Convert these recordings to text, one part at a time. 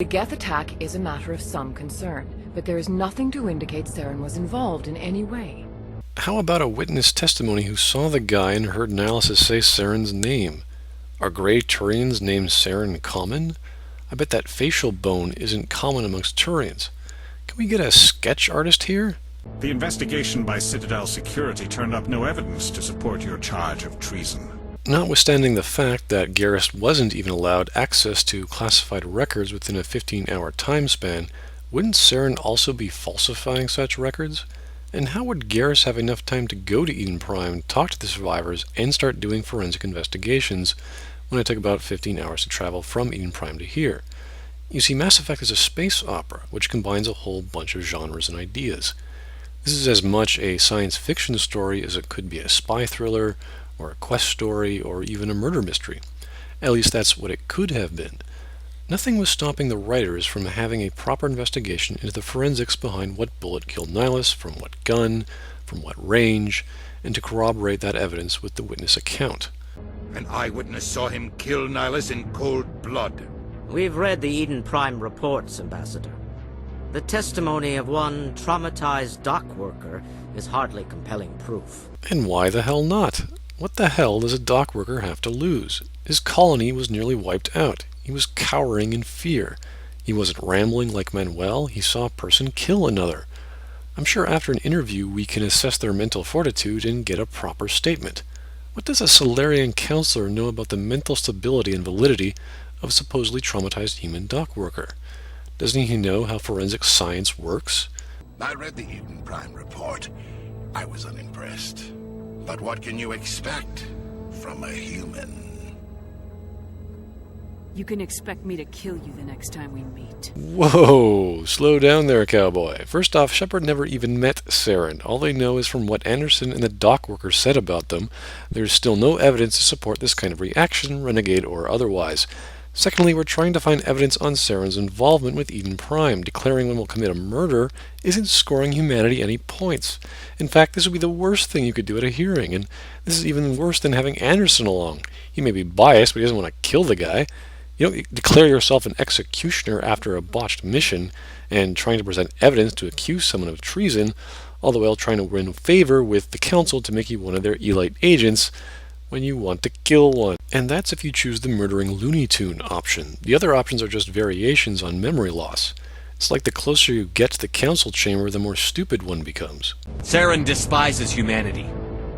The Geth attack is a matter of some concern, but there is nothing to indicate Saren was involved in any way. How about a witness testimony who saw the guy and heard Nialis say Saren's name? Are Grey Turians named Saren common? I bet that facial bone isn't common amongst Turians. Can we get a sketch artist here? The investigation by Citadel Security turned up no evidence to support your charge of treason. Notwithstanding the fact that Garrus wasn't even allowed access to classified records within a 15-hour time span, wouldn't Saren also be falsifying such records? And how would Garrus have enough time to go to Eden Prime, talk to the survivors, and start doing forensic investigations when it took about 15 hours to travel from Eden Prime to here? You see, Mass Effect is a space opera, which combines a whole bunch of genres and ideas. This is as much a science fiction story as it could be a spy thriller, or a quest story, or even a murder mystery. At least that's what it could have been. Nothing was stopping the writers from having a proper investigation into the forensics behind what bullet killed Nialis, from what gun, from what range, and to corroborate that evidence with the witness account. An eyewitness saw him kill Nialis in cold blood. We've read the Eden Prime reports, Ambassador. The testimony of one traumatized dock worker is hardly compelling proof. And why the hell not? What the hell does a dock worker have to lose? His colony was nearly wiped out. He was cowering in fear. He wasn't rambling like Manuel. He saw a person kill another. I'm sure after an interview we can assess their mental fortitude and get a proper statement. What does a Solarian counselor know about the mental stability and validity of a supposedly traumatized human dock worker? Doesn't he know how forensic science works? I read the Eden Prime report. I was unimpressed. But what can you expect from a human? You can expect me to kill you the next time we meet. Whoa! Slow down there, cowboy. First off, Shepard never even met Saren. All they know is from what Anderson and the dock workers said about them. There's still no evidence to support this kind of reaction, renegade or otherwise. Secondly, we're trying to find evidence on Saren's involvement with Eden Prime. Declaring one will commit a murder isn't scoring humanity any points. In fact, this would be the worst thing you could do at a hearing, and this is even worse than having Anderson along. He may be biased, but he doesn't want to kill the guy. You don't declare yourself an executioner after a botched mission and trying to present evidence to accuse someone of treason, all the while trying to win favor with the Council to make you one of their elite agents when you want to kill one. And that's if you choose the murdering Looney Tune option. The other options are just variations on memory loss. It's like the closer you get to the Council chamber, the more stupid one becomes. Saren despises humanity.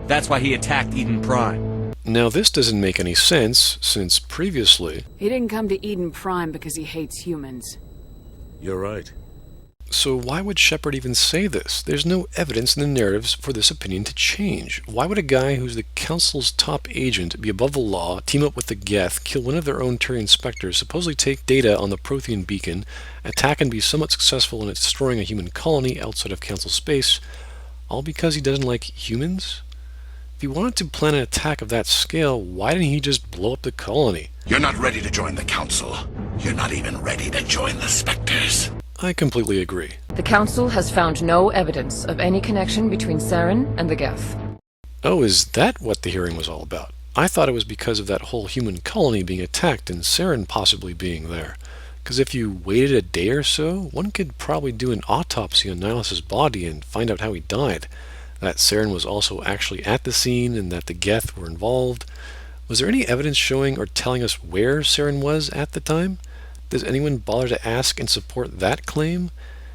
That's why he attacked Eden Prime. Now this doesn't make any sense, since previously... He didn't come to Eden Prime because he hates humans. You're right. So why would Shepard even say this? There's no evidence in the narratives for this opinion to change. Why would a guy who's the Council's top agent be above the law, team up with the Geth, kill one of their own Turian Spectres, supposedly take data on the Prothean beacon, attack and be somewhat successful in destroying a human colony outside of Council space, all because he doesn't like humans? If he wanted to plan an attack of that scale, why didn't he just blow up the colony? You're not ready to join the Council. You're not even ready to join the Spectres. I completely agree. The Council has found no evidence of any connection between Saren and the Geth. Oh, is that what the hearing was all about? I thought it was because of that whole human colony being attacked and Saren possibly being there. Because if you waited a day or so, one could probably do an autopsy on Nialis' body and find out how he died. That Saren was also actually at the scene and that the Geth were involved. Was there any evidence showing or telling us where Saren was at the time? Does anyone bother to ask and support that claim?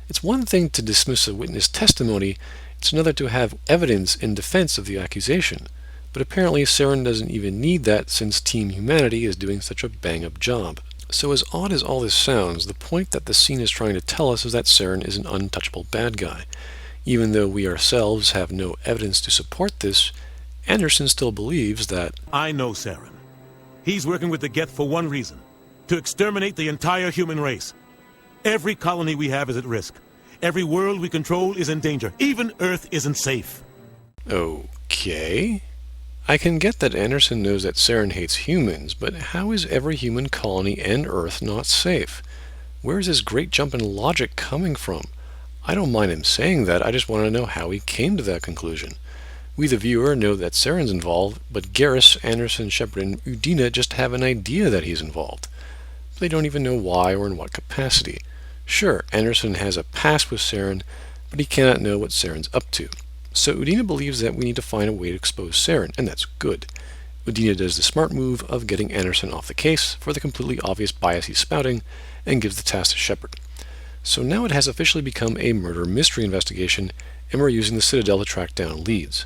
It's one thing to dismiss a witness testimony, it's another to have evidence in defense of the accusation. But apparently Saren doesn't even need that since Team Humanity is doing such a bang-up job. So as odd as all this sounds, the point that the scene is trying to tell us is that Saren is an untouchable bad guy. Even though we ourselves have no evidence to support this, Anderson still believes that... I know Saren. He's working with the Geth for one reason. To exterminate the entire human race. Every colony we have is at risk. Every world we control is in danger. Even Earth isn't safe. Okay. I can get that Anderson knows that Saren hates humans, but how is every human colony and Earth not safe? Where is this great jump in logic coming from? I don't mind him saying that, I just want to know how he came to that conclusion. We, the viewer, know that Saren's involved, but Garrus, Anderson, Shepard, and Udina just have an idea that he's involved. They don't even know why or in what capacity. Sure, Anderson has a past with Saren, but he cannot know what Saren's up to. So Udina believes that we need to find a way to expose Saren, and that's good. Udina does the smart move of getting Anderson off the case for the completely obvious bias he's spouting, and gives the task to Shepard. So now it has officially become a murder mystery investigation, and we're using the Citadel to track down leads.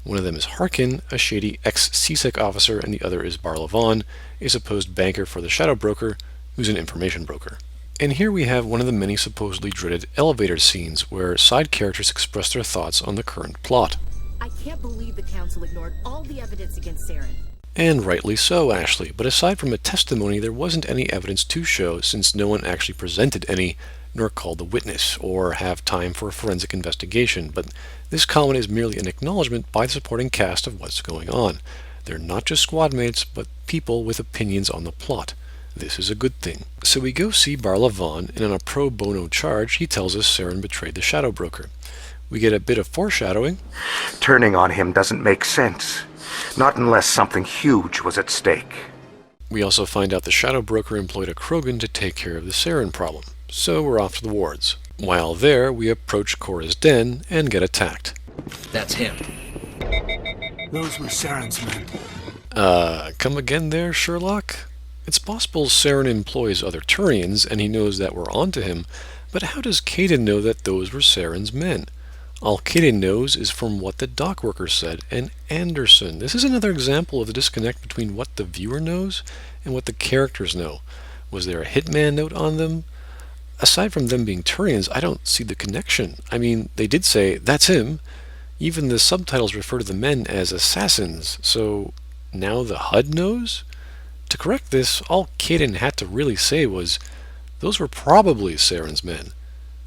One of them is Harkin, a shady ex-CSEC officer, and the other is Barlavan, a supposed banker for the Shadow Broker, who's an information broker. And here we have one of the many supposedly dreaded elevator scenes where side characters express their thoughts on the current plot. I can't believe the Council ignored all the evidence against Saren. And rightly so, Ashley, but aside from a testimony, there wasn't any evidence to show since no one actually presented any, nor called the witness, or have time for a forensic investigation, but this comment is merely an acknowledgement by the supporting cast of what's going on. They're not just squad mates, but people with opinions on the plot. This is a good thing. So we go see Barlavan, and on a pro bono charge, he tells us Saren betrayed the Shadow Broker. We get a bit of foreshadowing. Turning on him doesn't make sense. Not unless something huge was at stake. We also find out the Shadow Broker employed a Krogan to take care of the Saren problem. So we're off to the wards. While there, we approach Cora's den and get attacked. That's him. Those were Saren's men. Come again there, Sherlock? It's possible Saren employs other Turians, and he knows that we're onto him, but how does Kaden know that those were Saren's men? All Kaden knows is from what the dock worker said, and Anderson. This is another example of the disconnect between what the viewer knows and what the characters know. Was there a hitman note on them? Aside from them being Turians, I don't see the connection. I mean, they did say, "That's him." Even the subtitles refer to the men as assassins, so now the HUD knows? To correct this, all Kaden had to really say was, "Those were probably Saren's men,"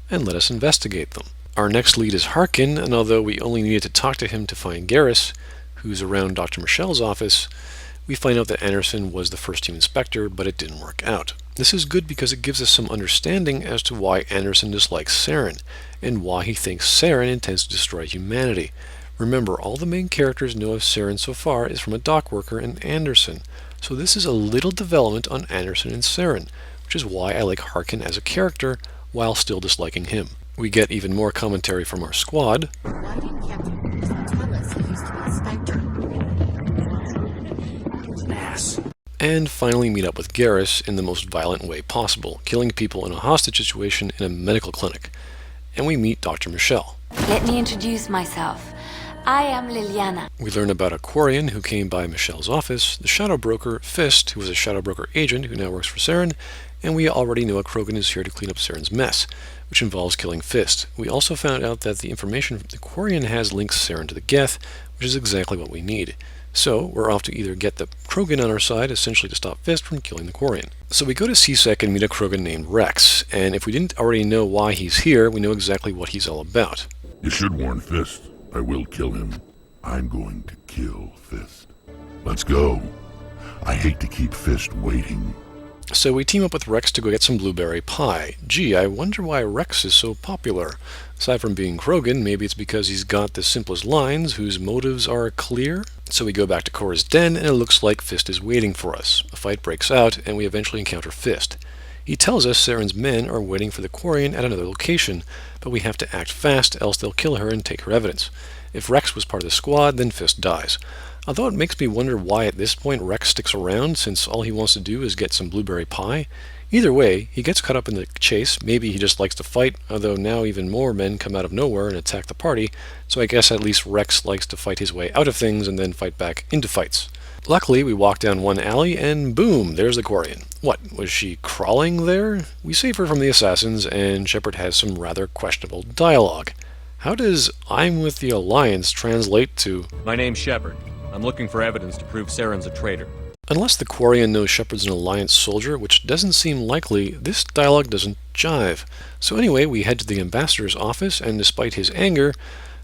and let us investigate them. Our next lead is Harkin, and although we only needed to talk to him to find Garrus, who's around Dr. Michelle's office, we find out that Anderson was the first team inspector, but it didn't work out. This is good because it gives us some understanding as to why Anderson dislikes Saren, and why he thinks Saren intends to destroy humanity. Remember, all the main characters know of Saren so far is from a dock worker and Anderson, so this is a little development on Anderson and Saren, which is why I like Harkin as a character, while still disliking him. We get even more commentary from our squad. Why didn't Captain Garrus tell us he used to be inspector? An ass. And finally meet up with Garrus in the most violent way possible, killing people in a hostage situation in a medical clinic. And we meet Dr. Michelle. Let me introduce myself. I am Liliana. We learn about a Quarian who came by Michelle's office, the Shadow Broker, Fist, who was a Shadow Broker agent who now works for Saren, and we already know a Krogan is here to clean up Saren's mess, which involves killing Fist. We also found out that the information the Quarian has links Saren to the Geth, which is exactly what we need. So we're off to either get the Krogan on our side, essentially to stop Fist from killing the Quarian. So we go to CSEC and meet a Krogan named Rex, and if we didn't already know why he's here, we know exactly what he's all about. You should warn Fist. I will kill him. I'm going to kill Fist. Let's go. I hate to keep Fist waiting. So we team up with Rex to go get some blueberry pie. Gee, I wonder why Rex is so popular. Aside from being Krogan, maybe it's because he's got the simplest lines, whose motives are clear. So we go back to Cora's den, and it looks like Fist is waiting for us. A fight breaks out, and we eventually encounter Fist. He tells us Saren's men are waiting for the Quarian at another location, but we have to act fast, else they'll kill her and take her evidence. If Rex was part of the squad, then Fist dies. Although it makes me wonder why at this point Rex sticks around, since all he wants to do is get some blueberry pie. Either way, he gets caught up in the chase. Maybe he just likes to fight, although now even more men come out of nowhere and attack the party, so I guess at least Rex likes to fight his way out of things and then fight back into fights. Luckily, we walk down one alley, and boom, there's the Quarian. What, was she crawling there? We save her from the assassins, and Shepard has some rather questionable dialogue. How does "I'm with the Alliance" translate to My name's Shepard. I'm looking for evidence to prove Saren's a traitor. Unless the Quarian knows Shepard's an Alliance soldier, which doesn't seem likely, this dialogue doesn't jive. So anyway, we head to the Ambassador's office, and despite his anger,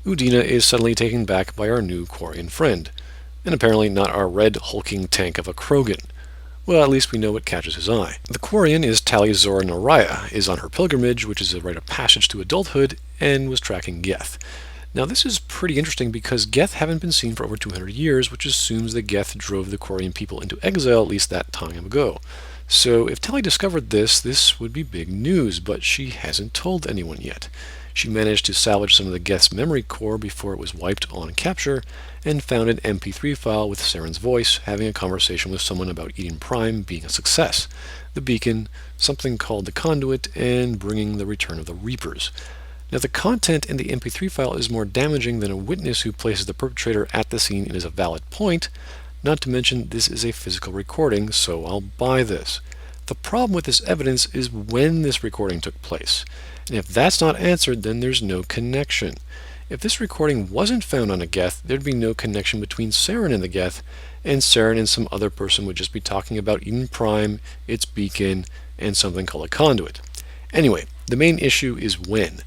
Udina is suddenly taken back by our new Quarian friend. And apparently not our red hulking tank of a Krogan. Well, at least we know what catches his eye. The Quarian is Tali Zora Naraya, is on her pilgrimage, which is a rite of passage to adulthood, and was tracking Geth. Now this is pretty interesting because Geth haven't been seen for over 200 years, which assumes that Geth drove the Quarian people into exile at least that time ago. So if Tali discovered this would be big news, but she hasn't told anyone yet. She managed to salvage some of the Geth's memory core before it was wiped on capture, and found an MP3 file with Saren's voice having a conversation with someone about Eden Prime being a success, the beacon, something called the conduit, and bringing the return of the Reapers. Now the content in the MP3 file is more damaging than a witness who places the perpetrator at the scene and is a valid point, not to mention this is a physical recording, so I'll buy this. The problem with this evidence is when this recording took place, and if that's not answered, then there's no connection. If this recording wasn't found on a Geth, there'd be no connection between Saren and the Geth, and Saren and some other person would just be talking about Eden Prime, its beacon, and something called a conduit. Anyway, the main issue is when.